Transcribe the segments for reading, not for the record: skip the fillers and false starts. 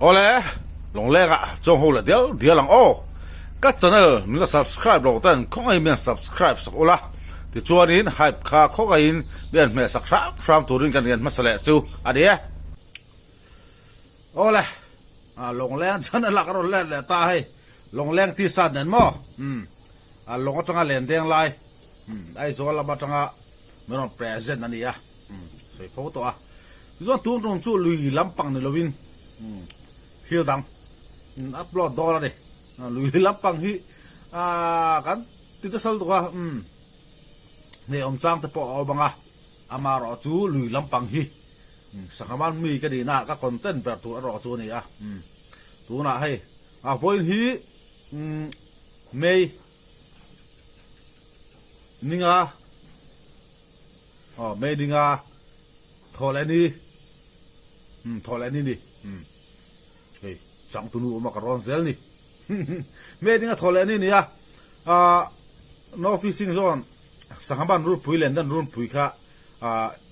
โอเลยลงแรกอะจงหัวเดี๋ยวหลังโอ้ก็จะเนี่ยมีก็ subscribe เราแต่ข้องไอ้เมีย subscribe สักโอละที่จวนนี้ให้ข้าข้องไอ้เมียนเมียสักครั้งพร้อมตัวเรื่องการเรียนมาเสละจูอะเดียโอเลยลงแรงฉันหลักเราแรงแหละตาให้ลงแรงที่สัตว์เนี่ยมั้งลงก็จังเล่นเดียงไลไอ้ส่วนเรามาจังไม่ต้อง present นั่นนี่สวยโฟตัวส่วนตัวตรงจู่ลุยลำปังในลวินเที่ยวดังอัพโหลดดอลลาร์ดิลุยลำปังที่กันติดสัลตัวเนี่ยจ้างแต่พอเอาบังมารอจู่ลุยลำปังที่สักวันมีก็ดีนะก็คอนเทนต์แบบตัวรอจู่นี่ตัวน่ะให้พอยที่ไม่นิงไม่นิงทอลนี่ทอลนี่ดิเฮ้ยจังตุนูมาการอนเซลนี่ไม่นิงทอลนี่นี่นอฟิซิงโซนสังหารรูปปุ๋ยเลนดันรูปปุ๋ยค่ะเ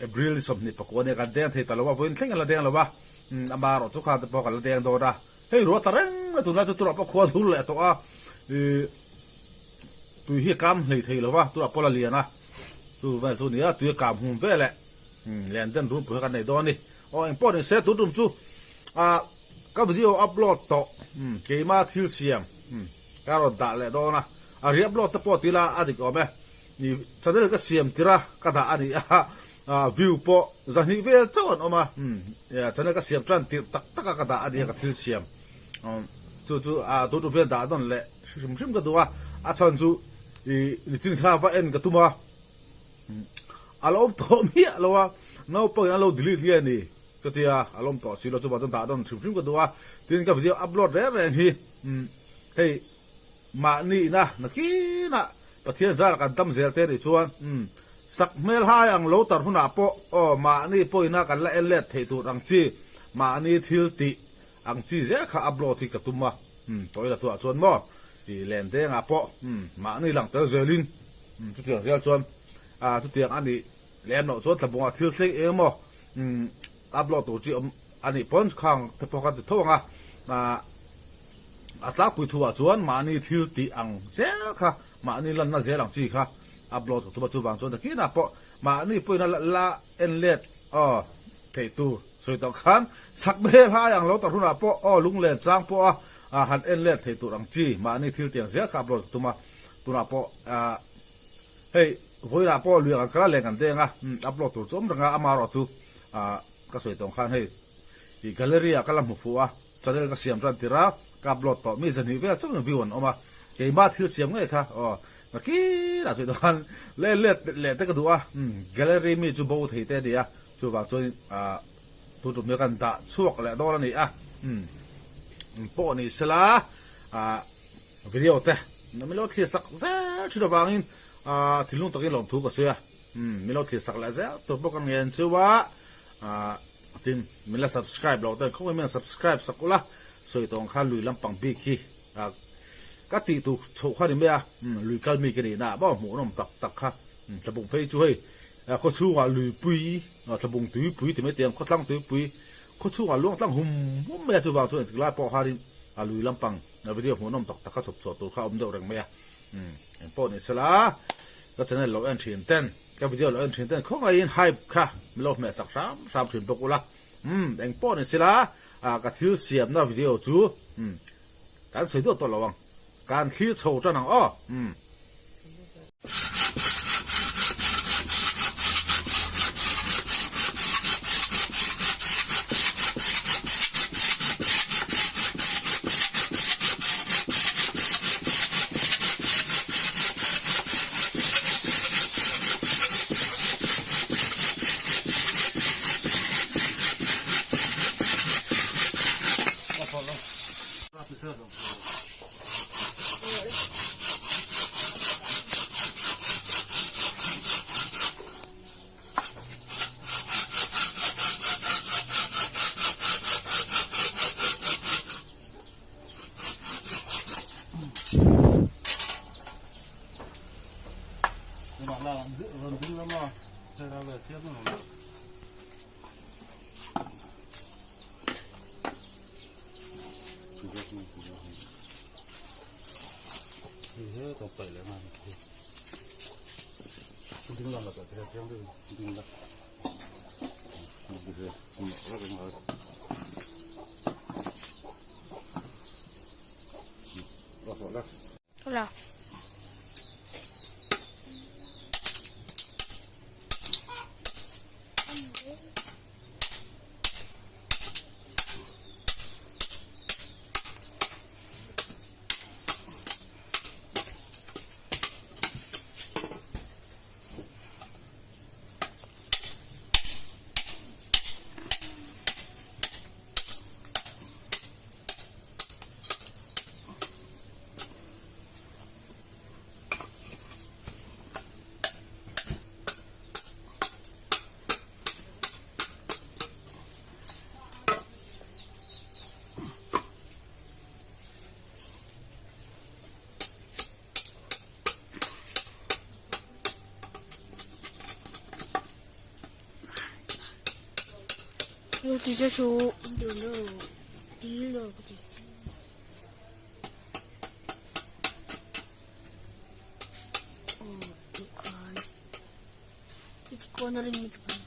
อบริลสมนิปกวนเนี่ยกันเดียนเทตลว่าวันเท่งกันละเดียนละวะบารอทุกข้าจะพอกันละเดียนโดดเฮ้ยรัวตะเร่งตัวนั้นตัวปะขวดทุเรศตัวตัวเฮียกามเลยทีละวะตัวปอลเลียนะตัวนี้ตัวกามหุ่นเฟ้แหละเรียนเดินรู้เพื่อกันในดอนนี่เอ็งป้อนเสร็จตัวจุ่มจู่ก็วิดีโออัพโหลดต่อเกมมาทิลเซียมก็รอด่าเลยดอนะเรียบร้อยแต่พอทีละอดีตก็ไหมนี่ฉันเด็กก็เสียมทีละก็ด่าอันนี้วิวพอจะนี่เวลจ้อนออกมาฉันเด็กก็เสียมจันทีตักก็ด่าอันนี้ก็ทิลเซียมจู่ตัวเพื่อนด่าดอนแหละชิมก็ดูว่าฉันจู่นี่จึงข้าว่าเอ็นก็ตัวมาอารมณ์ตัวเมียเราว่าน้าเปิดอารมณ์ดิลิทเงี้ยนี่ก็ที่อารมณ์ต่อสิเราจะมาตั้งแต่ตอนชิมก็ดูว่าที่นี่ก็วิดีโออัพโหลดแล้วแบบนี้เฮ้ยมานี่นะนักกี้นะประเทศจาร์กันตั้มเสียเตะชวนสักเมลหายังโลตัดหุ่นอาโปมานี่ปอยนักกันละเอเลตเทตุรังจีมานี่ทิลติอังจีเจ้าข้าอัพโหลดที่กระตุ้มมาตัวละตัวชวนมั่วที่เลนเตงอาโปมานี่หลังเตอร์เซลินทุกอย่างเสียชวนทุกอย่างอันนี้เล่นหน่อยส่วนแต่บัวทิลซิงเองมั้งอัพโหลดตัวจีอันนี้พ้นข้างที่พอกันติดท่งอาศักปุยทัวส่วนมานี่ทิลติอังเจ้าค่ะมานี่ลันน่าเสียหลังจีค่ะอัพโหลดตัวปัจจุบันส่วนตะกี้นะเพราะมานี่ปุยนั่นละเอ็นเลดเทตูสวยต่อขันสักเบลหาอย่างเราตัดทุนเพราะลุงเลนสร้างเพราะหันเอ็นเลดเทตูหลังจีมานี่ทิลติอังเสียค่ะอัพโหลดตัวมาตัวน่ะเพราะเฮ้ยวันนี้พอเรื่องการเล่นกันเด้งอัพโหลดตัวจอมดังมารอตัวก็สวยตรงข้างให้อีแกลเลอรี่ก็ลำหัวฟัวจะได้ก็เสียมจันทิระกับอัพโหลดต่อมีสนิทเวลช่วงวิวน์ออกมาเกมบ้าที่เสียมไงค่ะเมื่อกี้น่าสวยตรงข้างเล่นแต่ก็ดูแกลเลอรี่มีจูบอลที่เตะดีจูบว่าจนตัวจุดเดียวกันตะช่วงแหละโดนนี่พวกนี้สละวิดีโอเตะนั่นไม่รู้ที่สักแซ่ชุดบางอินที่ลุงตะกี้ลงทุกข์ก็เสียมีเราที่สักแล้วเสียตัวพวกกันเงินชื่อว่าทีมมีละ subscribe เราแต่เขาไม่มี subscribe สักละสวยตรงข้าลุยลำปังบีคีก็ตีตัวโชว์ข้านี่ไม่ลุยกันมีกันดีนะบ้าหมูน้ำตักค่ะจะบุงเพย์ช่วยเขาชูว่าลุยปุยจะบุงตุ้ยปุยที่ไม่เตรียมเขาตั้งตุ้ยปุยเขาชูว่าล่วงตั้งหุ่มไม่ได้จะวางส่วนถึงไล่ปอข้านี่ลุยลำปังวิดีโอหมูน้ำตักเขาถกสดตัวข้าเดียวแรงไม่อย่างพวกนี้สละก็จะนั่นเราเอ็นชินเต้นก็วิดีโอเราเอ็นชินเต้นเขาก็ยินไฮค่ะไม่รู้แม่สักสามชินปกุละอย่างพวกนี้สละก็ทิ้งเสียบนะวิดีโอจูการสวยตัวระวังการทิ้งโชว์เจ้าหนัง 이제 더 빨리만 지금 나가서 제가 정도 지금 나 이제 Hola. 이거 드셔줘. Dulu dulu gitu. Oh, ikan. Ikan ring itu kan.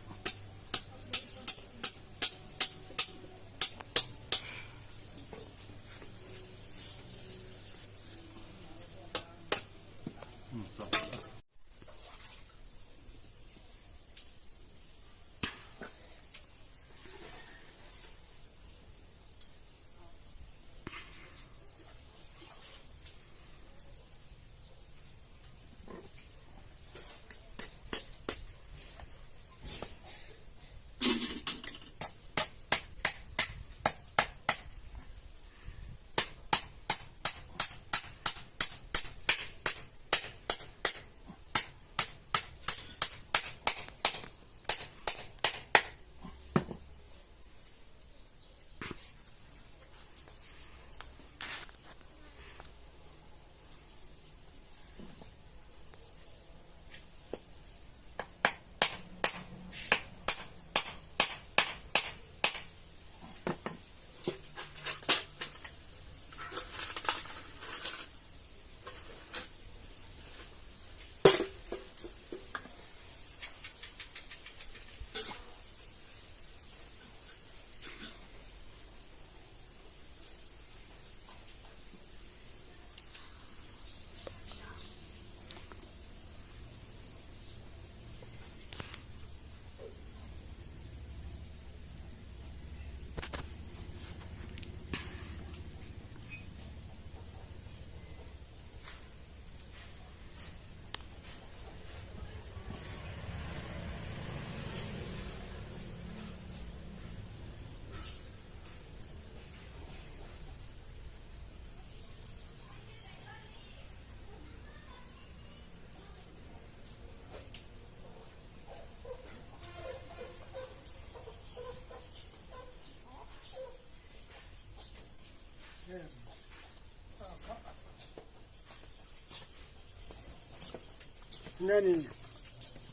Nani,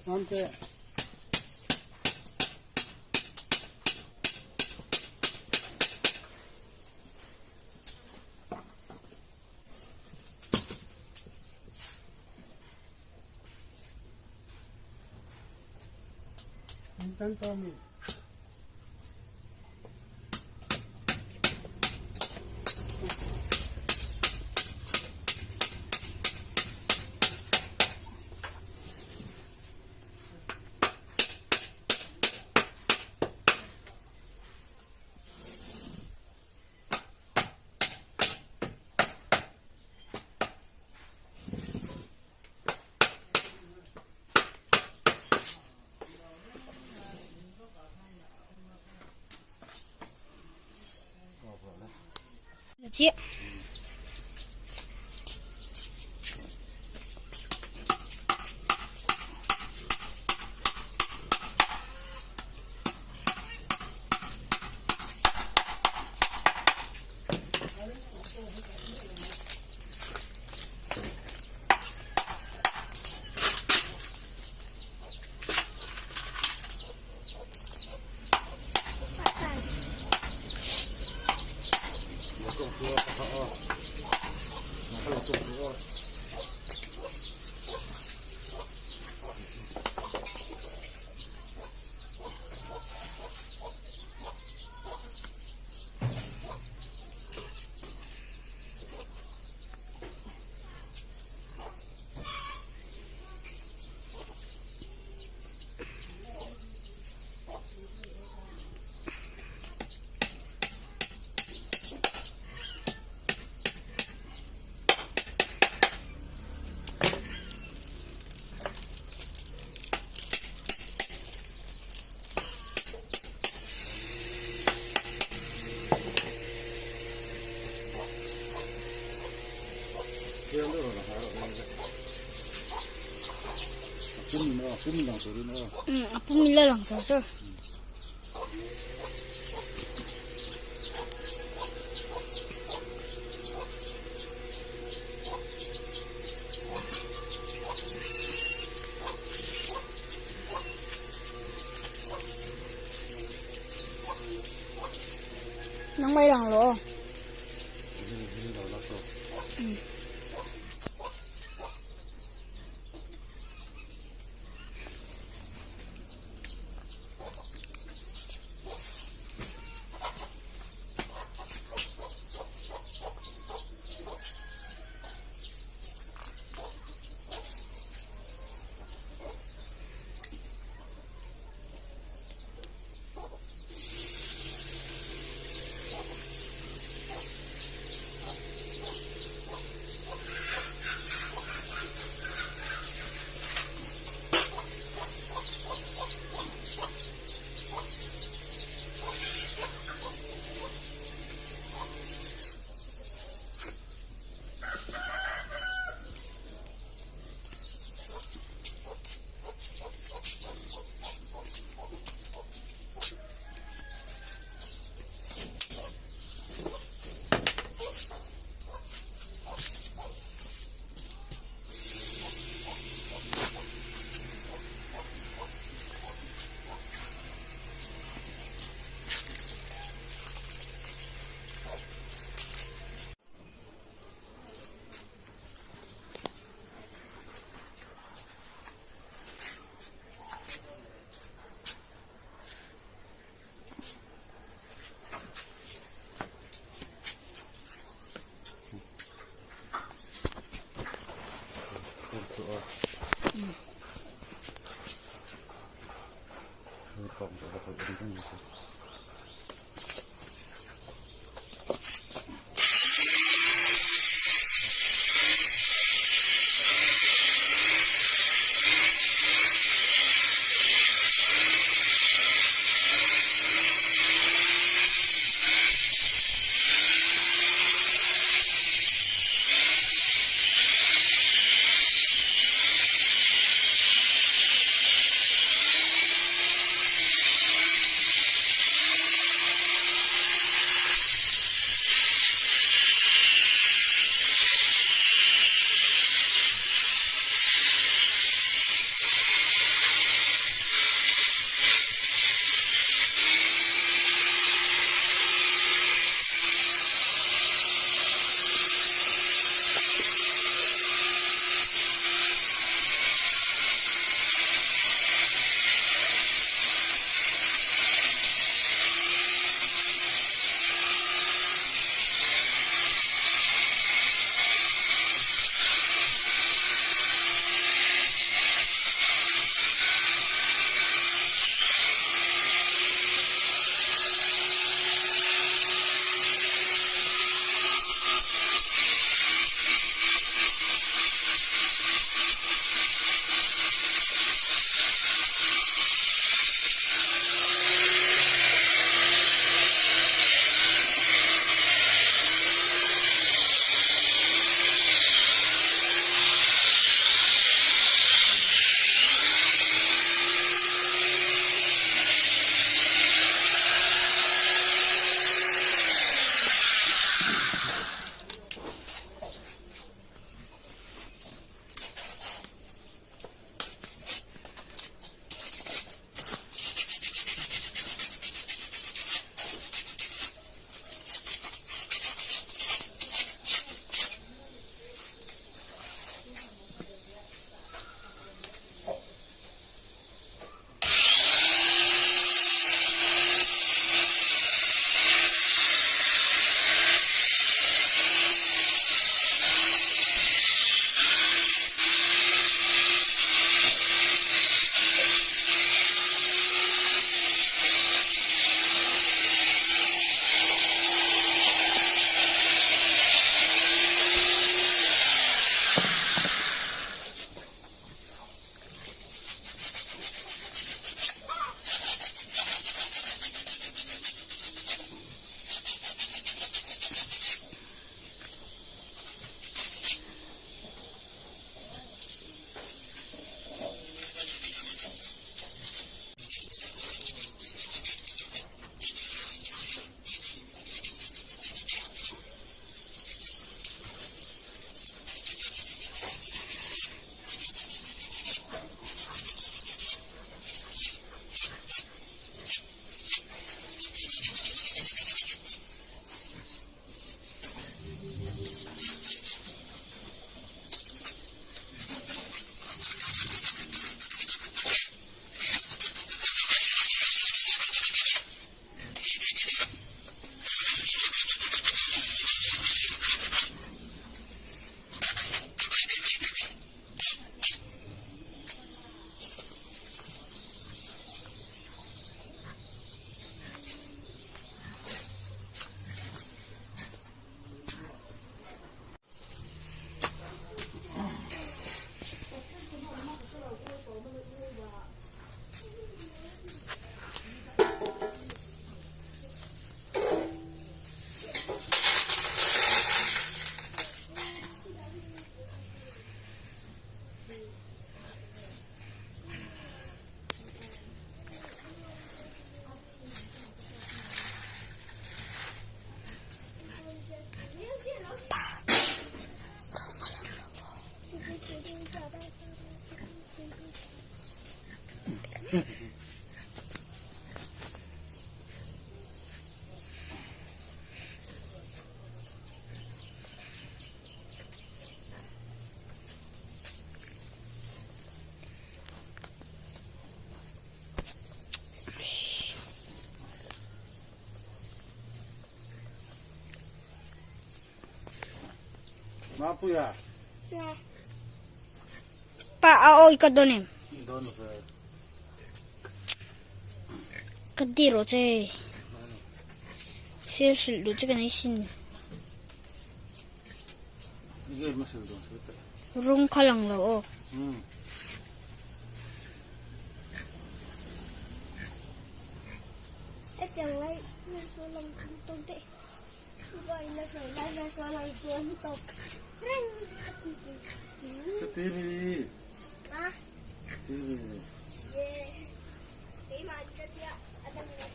nanti intentamos. Chị. 这样热了还有那个，根呢，根两手的呢，不米了两小时。能买两箩。มาปุ้ยอ่ะ Pa ao ikadonem. โดนเลย Kadiro che. Sirshil do che kanai sin. นี่ก็ไม่ใช่โดนสุดเลย Rung khalang lo o. ไอ้จังไรมันสวนลงคันตรงเตะไว้แล้วก็ได้มาสวนลงสวนตกเร่ง จะตีมี นะ ตีมี เย่ตีมันก็เยอะอะไรไม่รู้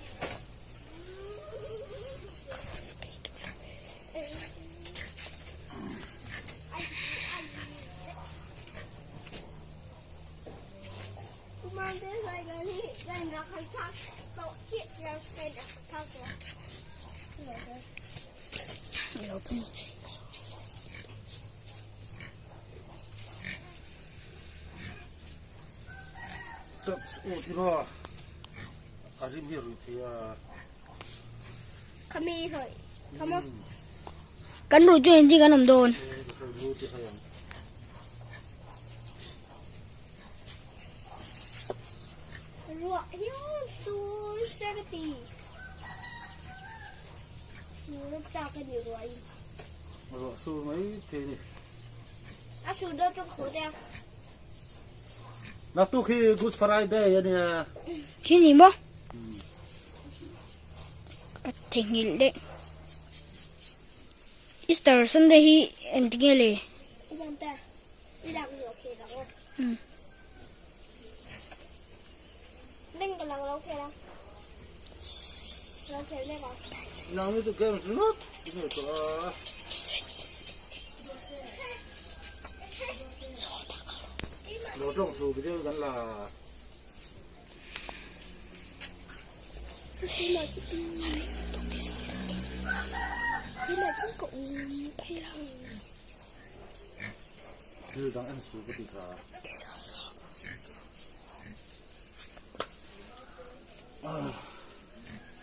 มันเป็นอะไรกันนี่ได้นักขันทักโต๊ะเจี๊ยบยังเป็นทักตัว Lo pinche. ตัดโอ้ที่ว่าอะไรไม่รู้ที่อ่ะ ขมีเลยทำไม Kan ru jo hindi kanam don. รู้ที่ใครยัง รัวฮิวซูเซกตีซูจากกันอยู่ด้วย รู้สู้ไหมทีนี้ อ่ะซูเดินจงโคเดียว นักตู้คือ Good Friday เนี่ย Kini mo? At tingil de. Easter Sunday hi entingele. ยังแต่ไม่ดังอยู่โอเคแล้ว Mm. เล่นกันแล้วโอเคแล้วเราเคยเล่นกัน น้องนี่ตัวเกมสุดนี่ตัวเราต้องสู้ไปเรื่อยกันล่ะ ที่มาที่มาที่กงไปแล้ว คือต้องอันสู้ไปดีกว่า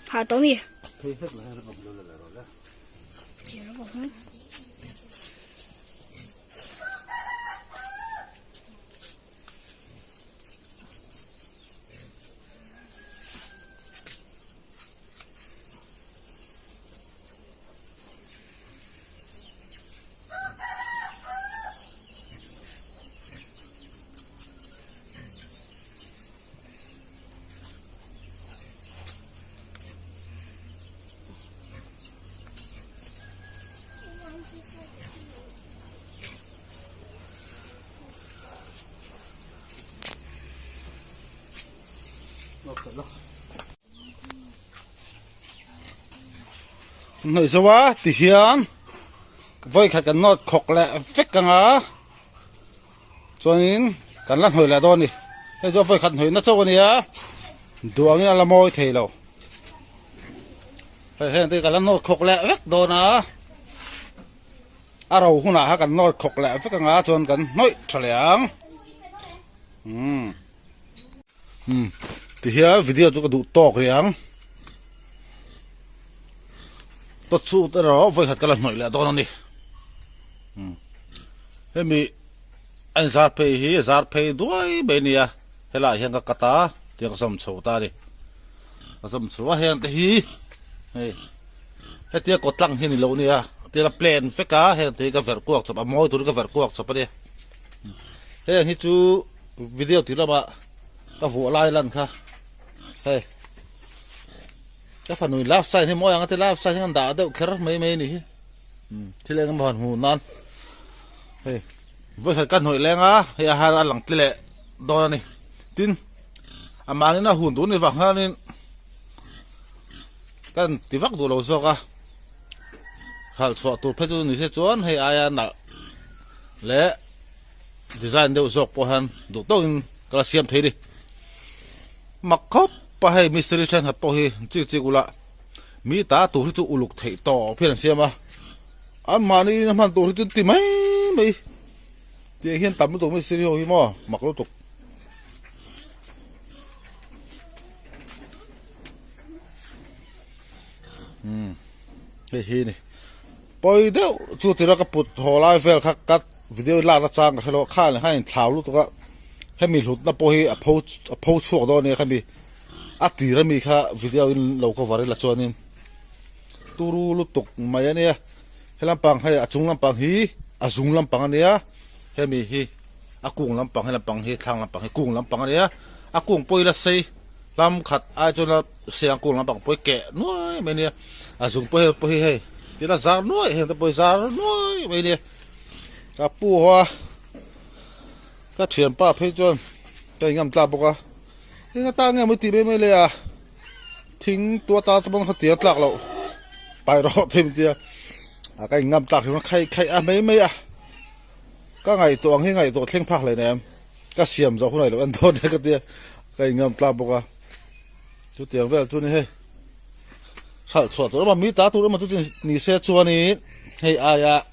Pa to mi. เฮ้ยเฮ็ดอะไรแล้วก็ไม่รู้เลยหรอก Kira ba san? Người sao á thì hiền với khách cần nốt khóc lẹ phết cả ngã cho nên cần lăn hồi lại đó nè thế cho với khách hồi nó cho nè đùa nghe là môi thề đâu hay thì cần lăn nốt khóc lẹ phết đó nè à rồi hôm nào cần nốt khóc lẹ phết cả ngã cho nên cần nói trả lẽ thì hiền video cho cái đủ to kìa tốt số đó rồi với hạt cái lần nổi lẹ đó nè, thế mi anh giặt pay đuôi bên này hay là hiện cái cata thì cái sầm sầu ta đi cái sầm sầu hiện thì hi hết tiệt cột lăng hiện lâu nè tiệt là plan phải cả hiện thì cái vẹt cuốc chụp mồi tụi cái vẹt cuốc chụp đi thế hiện chú video thì là mà cái vụ lại lần kha hey cái phần nuôi lạp xay thì mỗi anh cái lạp xay anh đã đâu khэр mấy mấy này thì lên cái món hủ non với cái căn nuôi lên á hay là hai lằng tê lệ đó này tin mà nên là hủ tốn này vàng ha nên căn tí vắt đồ lâu rồi cả hal chua tụt phải cho người sẽ chọn hay ai ăn nào lẽ design đều dọc po han đồ tông cái xiêm thế đi mặc khóc pa hay mystery chen hat po hi chi chi ula mi ta tu hi chu uluk thei to phian siama an mani na man tu hi chu ti mai mai ti hian tam tu mystery ho hi mo mak lo tuk hi hi ni poi deu chu tira ka put holai vel kha kat video la na chang ka hello kha le hain thlau lu to ka hemi hlut na po hi a pho chuak do ne khami a tira mi kha video in lo ko var la chonin turu lu tuk mai ania helam pang hai achung lam pang hi azung lam pang ania hemi hi akung lam pang helam pang hi thang lam pang hi kung lam pang ania akung poi la sei lam khat a chona siang kung lam pang poi ke noi me nia azung poi hei tira zar noi he ta poi zar noi me nia ka pu hoa ka thiam pa phei chon ta ngam tla boka hinga ta nge mo ti me le a thing tua ta bang kha tia tlak lo pai ro thêm tia à cái ngâm tạc thì nó khay à mấy à các ngày tổ hay ngày tổ theng phạc lại này em các xiêm gió hôm nay là ăn thôn đấy cái tia cái ngâm tạc bốc à chú tiếng về chú này sợ sợ tôi mà mi tá tôi mà tôi chỉ xe chua này hay ai à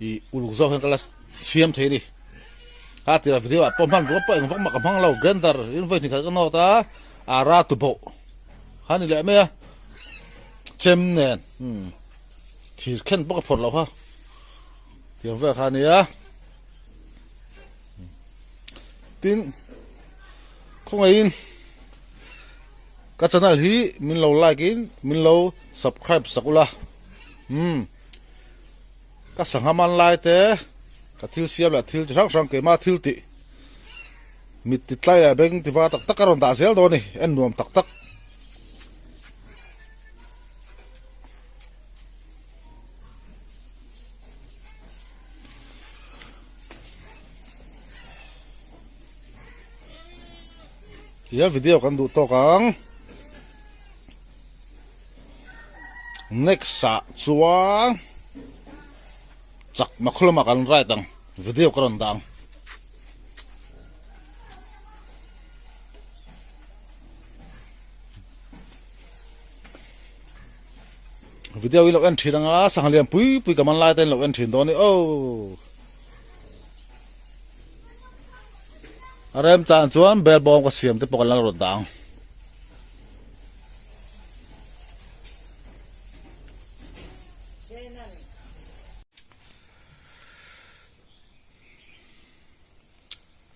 thì ulu gió hơn cái là xiêm thế đi à thì là video à pom han bốc bậy vắng mặc vắng lâu gần dar in vậy thì cái nó ta à ra tụ bộ hắn thì lại mấy à chém nè thì khen bốc phật lâu ha tiếng về khá này tin không ai các channel hi mình lâu like in mình lâu subscribe sakula các sang haman like te các thil siam là thil rang rang ke ma thil ti mit ti tlai la beng ti va tak tak karon da sel do ni en nuam tak tak ya video kan du to kang next sa chuang chak makhulma kan rai tang video karon dang video ilo en thiranga sangliam pui kaman lai ten lo en thin do ni oh arem chan chuan bel bom ko siam te pokal ro dang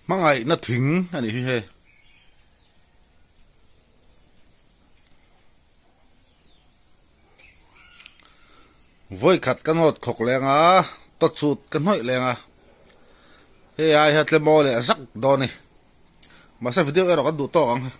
mangai na thing ani hi he voi khat kan hot khok lenga to chut kan hoi lenga he ai hat le mo le zak do ni mà sao video ở đó có đủ to không